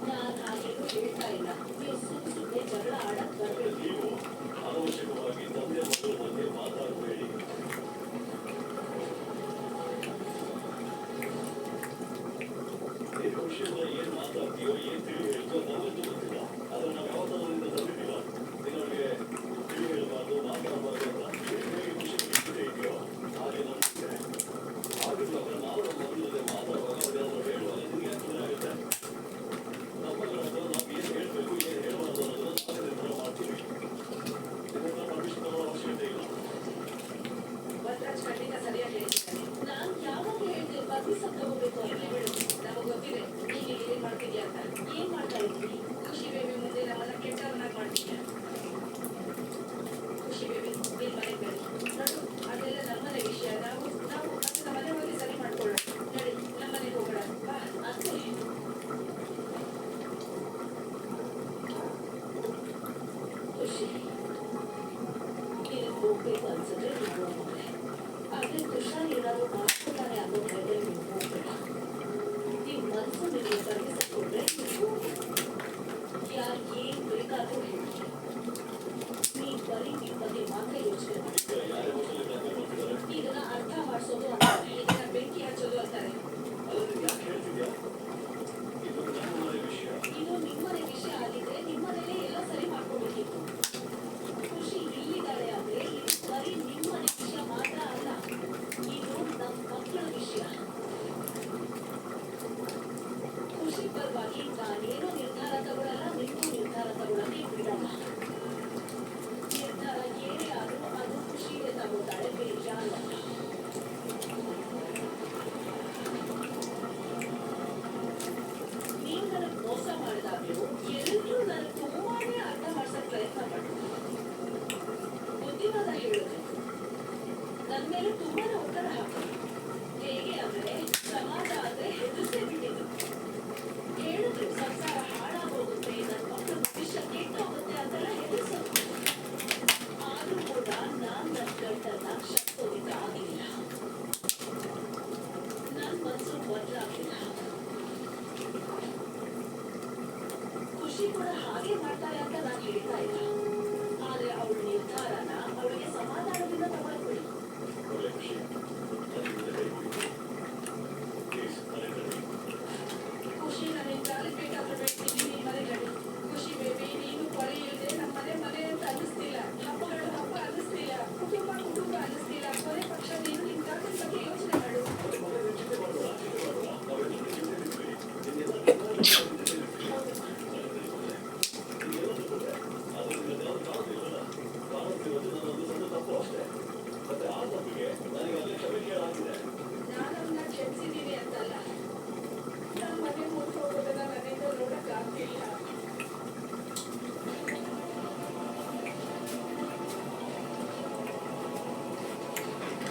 ನಾನು ಹಾಗೇನು ಹೇಳ್ತಾ ಇಲ್ಲ. ನೀವು ಸುಮ್ಮನೆ ಜಗಳ ಆಡಕ್ ಬರಬೇಡಿ. ಭದ್ರಾಜ್ ಖಂಡಿತ ಸರಿಯಾಗಿ ಹೇಳ್ತಿದ್ದಾನೆ. ನಾನು ಯಾವಾಗ ಹೇಳಿದೆ ಪರ್ಮಿಷನ್ ತಗೋಬೇಕು ಅಂತ ಹೇಳಿ? ನಮಗೆ ಗೊತ್ತಿದೆ ನೀನು ಏನ್ ಮಾಡ್ತಿದ್ಯಾ ಅಂತ. ಏನ್ ಮಾಡ್ತಾ ಇದ್ವಿ? ಖುಷಿ ಬೇಬಿ ಮುಂದೆ ನಮ್ಮನ್ನ ಕೆಟ್ಟವನ್ನಾಗಿ ಮಾಡ್ತಿದ್ಯಾ? ಖುಷಿ ಬೇಬಿ ನೀನ್ ಮನೆಗೆ ಬನ್ನಿ. ನೋಡು, ಅದೆಲ್ಲ ನಮ್ಮನೆ ವಿಷಯ. ನಾವು ನಮ್ಮ ಮನೆ ಹೋಗಿ ಸರಿ ಮಾಡ್ಕೊಳ್ಳೋಣ. ನಡಿ, ನಮ್ಮನೆಗೆ ಹೋಗೋಣ ಬಾ. ಅಷ್ಟೇ. ಖುಷಿ, ನೀನು ಹೋಗ್ಬೇಕು ಅನ್ಸಿದ್ರೆ ನೀವು ಹೋಗ್ತಾರೆ. ಆದ್ರೆ ತುಷಾರ್ ಏನಾದ್ರು ಮಾಡ್ಕೊತಾನೆ ಅನ್ನೋ ಭಯದಲ್ಲಿ ನೀವು ಹೋಗ್ಬೇಡ. ನೀವು ಮನಸ್ಸು ನಿಮಗೆ ಕರ್ಗಿಸಿಕೊಂಡ್ರೆ ನೀವು ಹೋಗಿ. ಯಾರು ಏನ್ ಬೇಕಾದ್ರೂ ಹೇಳಿ, ನೀನ್ ಬರೀ ನಿಮ್ಮ ಬಗ್ಗೆ ಮಾತ್ರ ಯೋಚನೆ ಮಾಡಿ. ಇದನ್ನ ಅರ್ಥ ಮಾಡಿಸೋದು ಅಂತಾರೆ, ಇದನ್ನ ಬೆಂಕಿ ಹಚ್ಚೋದು ಅಂತಾರೆ. ಇದು ನಿಮ್ಮನೆ ವಿಷಯ ಆಗಿದ್ರೆ ನಿಮ್ಮನೇಲೆ ಎಲ್ಲ ಸರಿ ಮಾಡ್ಕೊಬೇಕಿತ್ತು. ಖುಷಿ ಇಲ್ಲಿದ್ದಾಳೆ ಅಂದ್ರೆ ಇದು ಬರೀ ನಿಮ್ಮನೆ ವಿಷಯ ಮಾತ್ರ ಅಲ್ಲ, ಇದು ನಮ್ಮ ಮಕ್ಕಳ ವಿಷಯ. ಖುಷಿ ಪರವಾಗಿ ನಾನೇನೋ ನಿರ್ಧಾರ ತಗೊಳ್ಳಲ್ಲ, ನಿಮಗೂ ನಿರ್ಧಾರ ತಗೊಳ್ಳಕ್ಕೆ ಬಿಡಲ್ಲ. ನಿರ್ಧಾರ ಏನೇ ಆದ್ರೂ ಅದು ಖುಷಿಗೆ ತಗೋತಾಳೆ, ಬೇಜಾರಲ್ಲ. ನೀವು ನನಗೆ ಮೋಸ ಮಾಡಿದಾಗ್ಲೂ ಎಲ್ಲರೂ ನನಗೆ ತುಂಬಾನೇ ಅರ್ಥ ಮಾಡ್ಸಕ್ ಪ್ರಯತ್ನ ಮಾಡಿದ್ರು. ಬುದ್ಧಿವಾದ ಹೇಳಿದ್ರು, ನನ್ನ ಮೇಲೆ ತುಂಬಾನೇ ಒತ್ತಡ ಹಾಕಿದ್ರು. ಹೇಗೆ ಅಂದ್ರೆ ಸಮಾಜ ಅಂದ್ರೆ ಹೆದರ್ಸೇ ಬಿಟ್ಟಿದ್ರು. ಹೇಳಿದ್ರು ಸಂಸಾರ ಹಾಳಾಗೋಗುತ್ತೆ, ನನ್ನ ಮಕ್ಕಳ ಭವಿಷ್ಯ ಕೆಟ್ಟೋಗುತ್ತೆ ಅಂತೆಲ್ಲ ಹೆದರ್ಸೋದು. ಆದ್ರೂ ಕೂಡ ನಾನ್ ನನ್ನ ಗಂಟನ್ನ ಶಕ್ತೋದಿತ ಆಗಿಲ್ಲ. ನನ್ನ ಮನಸ್ಸು ಬದಲಾಗಿಲ್ಲ. ಖುಷಿ ಕೂಡ ಹಾಗೆ ಮಾಡ್ತಾರೆ ಅಂತ ನಾನು ಹೇಳ್ತಾ ಇಲ್ಲ. ಆದ್ರೆ ಅವಳ ನಿರ್ಧಾರನ ಅವಳಿಗೆ ಸಮಾಧಾನದಿಂದ ತಗೊಳ್ಬಿಡಿ. ಖುಷಿ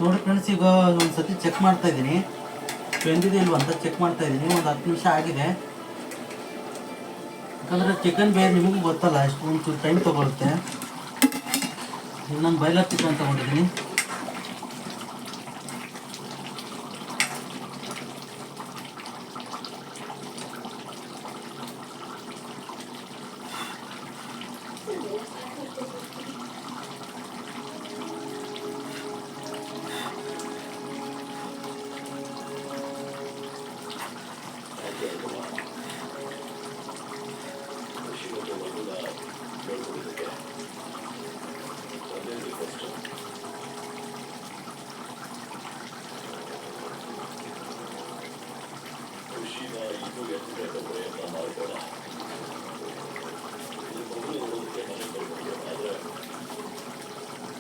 ನೋಡಿ ಫ್ರೆಂಡ್ಸ್, ಈಗ ಒಂದು ಸತಿ ಚೆಕ್ ಮಾಡ್ತಾ ಇದ್ದೀನಿ, ಬೆಂದಿದೆ ಇಲ್ವ ಅಂತ ಚೆಕ್ ಮಾಡ್ತಾ ಇದ್ದೀನಿ. ಒಂದು 10 ನಿಮಿಷ ಆಗಿದೆ. ಯಾಕಂದರೆ ಚಿಕನ್ ಬೇರೆ ನಿಮಗೂ ಗೊತ್ತಲ್ಲ, ಎಷ್ಟು ಒಂಚೂರು ಟೈಮ್ ತೊಗೊಳುತ್ತೆ. ನಾನು ಬಾಯ್ಲರ್ ಚಿಕನ್ ತೊಗೊಂಡಿದ್ದೀನಿ.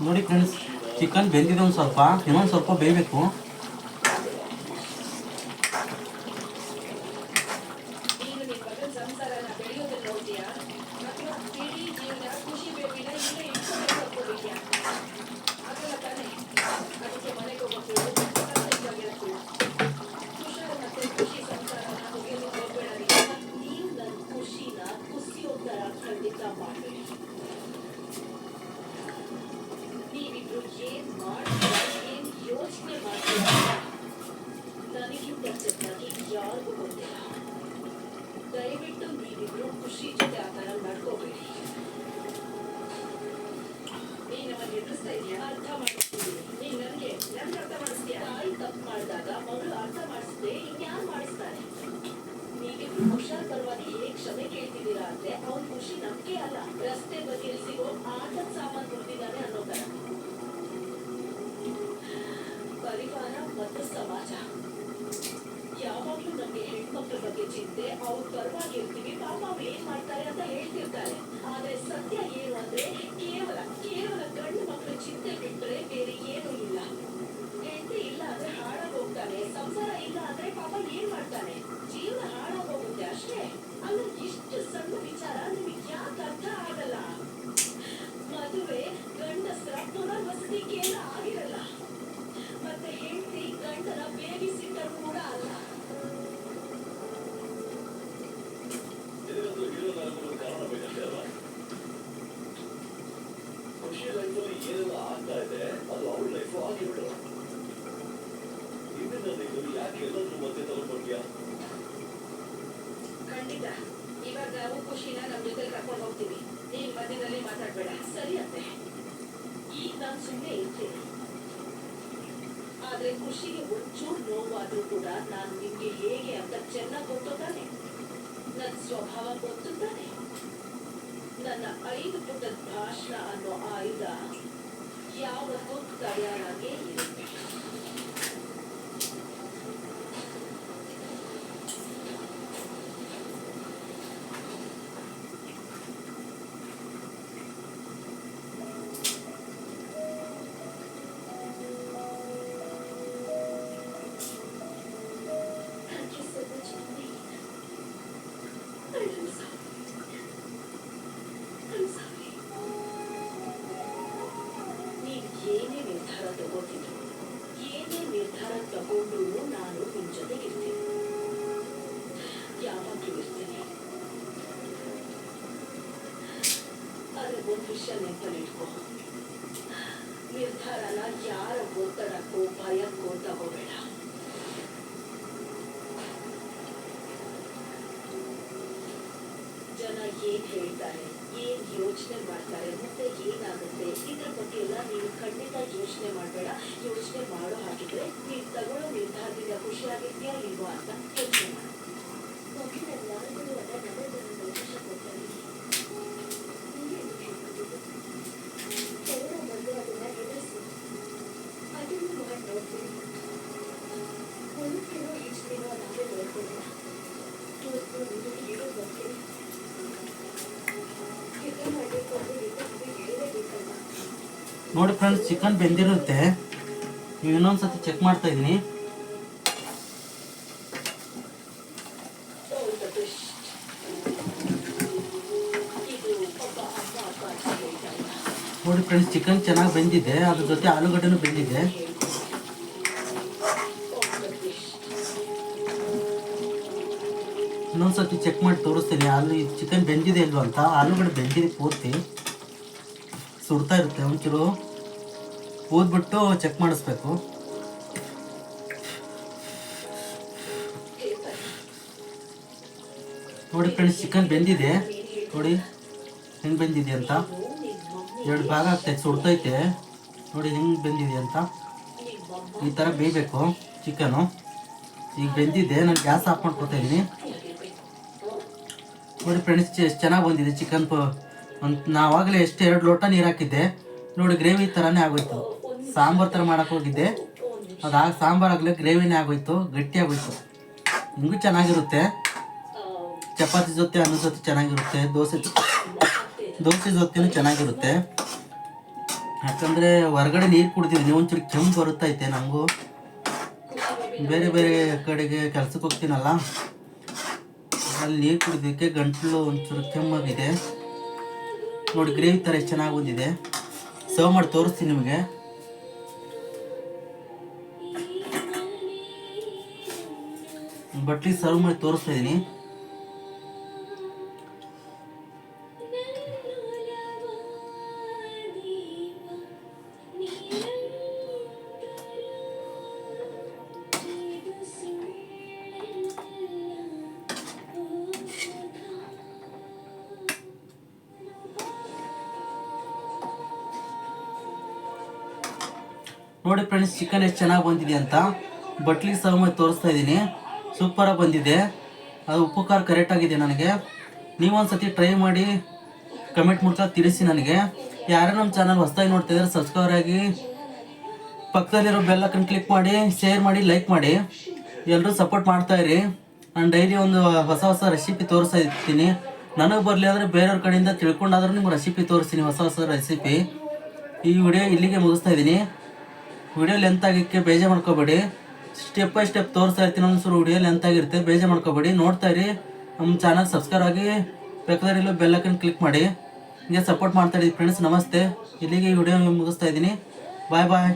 ನೋಡಿ ಫ್ರೆಂಡ್ಸ್, ಚಿಕನ್ ಬೆಂದಿದೆ ಒಂದು ಸ್ವಲ್ಪ, ಇನ್ನೊಂದು ಸ್ವಲ್ಪ ಬೇಯಬೇಕು. ದಯವಿಟ್ಟು ನೀವಿಬ್ರು ಖುಷಿ ಜೊತೆ ಆ ಥರ ನಡ್ಕೋಬೇಡಿ. ನೀನು ಅವನ್ನ ಎದುರಿಸ್ತಾ ಇದೆಯಾ? ಅರ್ಥ ಮಾಡಿಸ್ತೀವಿ. ನೀನು ನನಗೆ ಅರ್ಥ ಮಾಡಿಸ್ತೀಯ? ತಾಯಿ ತಪ್ಪು ಮಾಡಿದಾಗ ಮಗಳು ಅರ್ಥ ಮಾಡಿಸ್ದೆ ಇನ್ಯಾರು ಮಾಡಿಸ್ತಾರೆ? ನೀವಿಬ್ರು ಹುಷಾರ್ ಪರವಾಗಿ ಹೇಗೆ ಕ್ಷಮೆ ಕೇಳ್ತಿದ್ದೀರಾ ಅಂದ್ರೆ ಅವ್ನ ಖುಷಿ ನಮ್ಗೆ ಅಲ್ಲ, ರಸ್ತೆ ಬದಿಯಲ್ಲಿ ಸಿಗೋ ಆಟದ ಸಾಮಾನು ಕೊಡ್ತಿದ್ದಾನೆ ಅನ್ನೋ ತರ. ಪರಿವಾರ ಮತ್ತು ಸಮಾಜ ಯಾವಾಗ್ಲೂ ನಮ್ಗೆ ಹೆಣ್ಮಕ್ಳ ಬಗ್ಗೆ ಚಿಂತೆ, ಅವ್ರ ಪರವಾಗಿರ್ತೀವಿ, ಪಾಪ ಅವ್ರು ಏನ್ ಮಾಡ್ತಾರೆ ಅಂತ ಹೇಳ್ತಿರ್ತಾರೆ. ಆದ್ರೆ ಸತ್ಯ ಏನು ಅಂದ್ರೆ ಕೇವಲ ಗಂಡು ಮಕ್ಕಳ ಚಿಂತೆ ಬಿಟ್ರೆ ಬೇರೆ ಏನೂ ಇಲ್ಲ. ಹೆಂಡತಿ ಇಲ್ಲ ಅಂದ್ರೆ ಹಾಳಾಗ್ ಹೋಗ್ತಾನೆ, ಸಂಸಾರ ಇಲ್ಲ ಅಂದ್ರೆ ಪಾಪ ಏನ್ ಮಾಡ್ತಾನೆ, ಜೀವನ ಹಾಳಾಗ್ ಹೋಗುತ್ತೆ ಅಷ್ಟೇ. ಅಲ್ಲ, ಇಷ್ಟು ಸಣ್ಣ ವಿಚಾರ ನಿಮಗೆ ಯಾಕೆ ಅರ್ಥ ಆಗಲ್ಲ? ಮದುವೆ ಗಂಡಸ್ರ ಪುನರ್ವಸತಿ ಕೇಂದ್ರ ಆಗಿರಲ್ಲ, ಮತ್ತೆ ಹೆಂಡತಿ ಗಂಡನ ಬೇಬಿ ಸಿಟ್ಟರ್ ಕೂಡ ಅಲ್ಲ. ಖುಷಿ ಲೈಫಲ್ಲಿ ಏನೆಲ್ಲ ಆಗ್ತಾ ಇದೆ ಅದು ಅವಳ ಲೈಫ್ ಆಗಿಬಿಡು. ಇದನ್ನ ನೀನು ಯಾಕೆ ಎಲ್ಲರೂ ಮತ್ತೆ ತಗೊಂಡ್ಬರ್ತೀಯಾ? ಖಂಡಿತ ಇವಾಗ ನಾವು ಖುಷಿನ ನಮ್ ಜೊತೆ ಕರ್ಕೊಂಡು ಹೋಗ್ತೀವಿ. ನೀನ್ ಮಧ್ಯದಲ್ಲಿ ಮಾತಾಡ್ಬೇಡ, ಸರಿ ಅಂತೆ. ಈಗ ನಾನು ಸುಮ್ಮನೆ ಇರ್ತೀನಿ, ಆದ್ರೆ ಖುಷಿಗೆ ಒಂಚೂರು ನೋವಾದ್ರೂ ಕೂಡ ನಾನು ನಿಮ್ಗೆ ಹೇಗೆ ಅಂತ ಚೆನ್ನಾಗಿ ಗೊತ್ತು ತಾನೆ. ನನ್ನ ಸ್ವಭಾವ ಗೊತ್ತು ತಾನೆ. ನನ್ನ 5 ಪುಟದ ಭಾಷಣ ಅನ್ನೋ ಆಯುಧ ಯಾವತ್ತೂ ತಯಾರಾಗೇ ಇರುತ್ತೆ. ಏನೇ ನಿರ್ಧಾರ ತಗೊಂಡು ನಾನು ನಿಮ್ ಜೊತೆಗಿರ್ತೀನಿ, ಯಾವಾಗ್ಲೂ ಇರ್ತೀನಿ. ಆದ್ರೆ ಒಂದ್ ವಿಷಯ ನೆನಪಲ್ಲಿಟ್ಕೋ, ನಿರ್ಧಾರನ ಯಾರ ಒತ್ತಡಕ್ಕೋ ಭಯಕ್ಕೋ ತಗೋಬೇಡ. ಜನ ಏನ್ ಹೇಳ್ತಾರೆ, ಏನ್ ಯೋಚನೆ ಮಾಡ್ತಾರೆ, ಮತ್ತೆ ಏನಾಗುತ್ತೆ, ಇದ್ರ ಬಗ್ಗೆ ಎಲ್ಲ ನೀನು ಖಂಡಿತ ಯೋಚನೆ ಮಾಡಬೇಡ. ಯೋಚನೆ ಮಾಡೋ ಹಾಗಿದ್ರೆ ನೀನ್ ತಗೊಳ್ಳೋ ನಿರ್ಧಾರದಿಂದ ಖುಷಿಯಾಗಿದ್ಯಾ ಇಲ್ವಾ ಅಂತ ಯೋಚನೆ ಮಾಡು. ನೋಡಿ ಫ್ರೆಂಡ್ಸ್, ಚಿಕನ್ ಬೆಂದಿರುತ್ತೆ. ನೀವು ಇನ್ನೊಂದು ಸತಿ ಚೆಕ್ ಮಾಡ್ತಾ ಇದ್ದೀನಿ. ನೋಡಿ ಫ್ರೆಂಡ್ಸ್, ಚಿಕನ್ ಚೆನ್ನಾಗಿ ಬೆಂದಿದೆ, ಅದ್ರ ಜೊತೆ ಆಲೂಗಡ್ಡೆನೂ ಬೆಂದಿದೆ. ಇನ್ನೊಂದ್ಸತಿ ಚೆಕ್ ಮಾಡಿ ತೋರಿಸ್ತೀನಿ ಆಲೂ ಚಿಕನ್ ಬೆಂದಿದೆ ಇಲ್ವ ಅಂತ. ಆಲೂಗಡ್ಡೆ ಬೆಂದಿದೆ ಪೂರ್ತಿ, ಸುಡ್ತಾ ಇರುತ್ತೆ. ಒಂಚೂರು ಊದ್ಬಿಟ್ಟು ಚೆಕ್ ಮಾಡಿಸ್ಬೇಕು. ನೋಡಿ ಫ್ರೆಂಡ್ಸ್, ಚಿಕನ್ ಬೆಂದಿದೆ ನೋಡಿ ಹೆಂಗೆ ಬೆಂದಿದೆ ಅಂತ. 2 ಭಾಗ ಆಗ್ತೈತೆ, ಸುಡ್ತೈತೆ ನೋಡಿ ಹೆಂಗೆ ಬೆಂದಿದೆ ಅಂತ. ಈ ಥರ ಬೇಯಬೇಕು ಚಿಕನು. ಈಗ ಬೆಂದಿದೆ, ನಾನು ಗ್ಯಾಸ್ ಆಫ್ ಮಾಡ್ಕೊತಾ ಇದ್ದೀನಿ. ನೋಡಿ ಫ್ರೆಂಡ್ಸ್, ಎಷ್ಟು ಚೆನ್ನಾಗಿ ಬಂದಿದೆ ಚಿಕನ್. ನಾವಾಗಲೇ ಎಷ್ಟು 2 ಲೋಟ ನೀರು ಹಾಕಿದ್ದೆ ನೋಡಿ, ಗ್ರೇವಿ ಥರನೇ ಆಗೋಯ್ತು. ಸಾಂಬಾರು ಥರ ಮಾಡೋಕೆ ಹೋಗಿದ್ದೆ, ಅದಾಗ ಸಾಂಬಾರು ಆಗಲೇ ಗ್ರೇವಿನೇ ಆಗೋಯ್ತು, ಗಟ್ಟಿ ಆಗೋಯ್ತು. ಹಿಂಗೂ ಚೆನ್ನಾಗಿರುತ್ತೆ, ಚಪಾತಿ ಜೊತೆ ಅನ್ನ ಜೊತೆ ಚೆನ್ನಾಗಿರುತ್ತೆ, ದೋಸೆ ಜೊತೆನೂ ಚೆನ್ನಾಗಿರುತ್ತೆ. ಯಾಕಂದರೆ ಹೊರಗಡೆ ನೀರು ಕುಡ್ತಿದ್ದೀನಿ, ಒಂಚೂರು ಕೆಮ್ಮು ಬರುತ್ತೈತೆ ನನಗೂ. ಬೇರೆ ಬೇರೆ ಕಡೆಗೆ ಕೆಲ್ಸಕ್ಕೆ ಹೋಗ್ತೀನಲ್ಲ, ಅಲ್ಲಿ ನೀರು ಕುಡಿಯೋದಕ್ಕೆ ಗಂಟಲು ಒಂಚೂರು ಕೆಮ್ಮಾಗಿದೆ. ನೋಡಿ ಗ್ರೇವಿ ಥರ ಎಷ್ಟು ಚೆನ್ನಾಗಿ ಬಂದಿದೆ. ಸರ್ವ್ ಮಾಡಿ ತೋರಿಸ್ತೀನಿ ನಿಮಗೆ. ಬಟ್ಲಿ ಸರ್ವ್ ಮಾಡಿ ತೋರಿಸ್ತಾ ಇದ್ದೀನಿ. ನೋಡಿ ಫ್ರೆಂಡ್ಸ್, ಚಿಕನ್ ಎಷ್ಟು ಚೆನ್ನಾಗಿ ಬಂದಿದೆ ಅಂತ ಬಟ್ಲಿಗೆ ಸರ್ವ್ ಮಾಡಿ ತೋರಿಸ್ತಾ ಇದ್ದೀನಿ. ಸೂಪರಾಗಿ ಬಂದಿದೆ. ಅದು ಉಪ್ಪು ಖಾರ ಕರೆಕ್ಟಾಗಿದೆ ನನಗೆ. ನೀವೊಂದ್ಸತಿ ಟ್ರೈ ಮಾಡಿ ಕಮೆಂಟ್ ಮೂಲಕ ತಿಳಿಸಿ ನನಗೆ. ಯಾರೇ ನಮ್ಮ ಚಾನಲ್ ಹೊಸದಾಗಿ ನೋಡ್ತಿದ್ದಾರೆ ಸಬ್ಸ್ಕ್ರೈಬರ್ ಆಗಿ, ಪಕ್ಕದಲ್ಲಿರೋ ಬೆಲ್ ಐಕಾನ್ ಕ್ಲಿಕ್ ಮಾಡಿ, ಶೇರ್ ಮಾಡಿ, ಲೈಕ್ ಮಾಡಿ. ಎಲ್ಲರೂ ಸಪೋರ್ಟ್ ಮಾಡ್ತಾಯಿರಿ. ನಾನು ಡೈಲಿ ಒಂದು ಹೊಸ ರೆಸಿಪಿ ತೋರಿಸ್ತಾ ಇರ್ತೀನಿ. ನನಗೆ ಬರಲಿ ಅಂದರೆ ಬೇರೆಯವ್ರ ಕಡೆಯಿಂದ ತಿಳ್ಕೊಂಡಾದ್ರೂ ನಿಮ್ಗೆ ರೆಸಿಪಿ ತೋರಿಸ್ತೀನಿ, ಹೊಸ ರೆಸಿಪಿ. ಈ ವಿಡಿಯೋ ಇಲ್ಲಿಗೆ ಮುಗಿಸ್ತಾ ಇದ್ದೀನಿ. ವಿಡಿಯೋ ಲೆಂತ್ ಆಗಿಕ್ಕೆ ಬೇಜಾರು ಮಾಡ್ಕೋಬೇಡಿ. ಸ್ಟೆಪ್ ಬೈ ಸ್ಟೆಪ್ ತೋರಿಸ್ತಾ ಇರ್ತೀನಿ. ಒಂದ್ಸಲ ವಿಡಿಯೋ ಲೆಂತ್ ಆಗಿರುತ್ತೆ, ಬೇಜಾರು ಮಾಡ್ಕೋಬೇಡಿ. ನೋಡ್ತಾ ಇರಿ, ನಮ್ಮ ಚಾನಲ್ ಸಬ್ಸ್ಕ್ರೈಬ್ ಆಗಿ ಬೇಕಾದ್ರೆ ಬೆಲ್ ಐಕಾನ್ ಕ್ಲಿಕ್ ಮಾಡಿ. ಹಿಂಗೆ ಸಪೋರ್ಟ್ ಮಾಡ್ತಾ ಇದ್ದೀವಿ ಫ್ರೆಂಡ್ಸ್. ನಮಸ್ತೆ. ಇಲ್ಲಿಗೆ ಈ ವಿಡಿಯೋ ಮುಗಿಸ್ತಾ ಇದ್ದೀನಿ. ಬಾಯ್ ಬಾಯ್.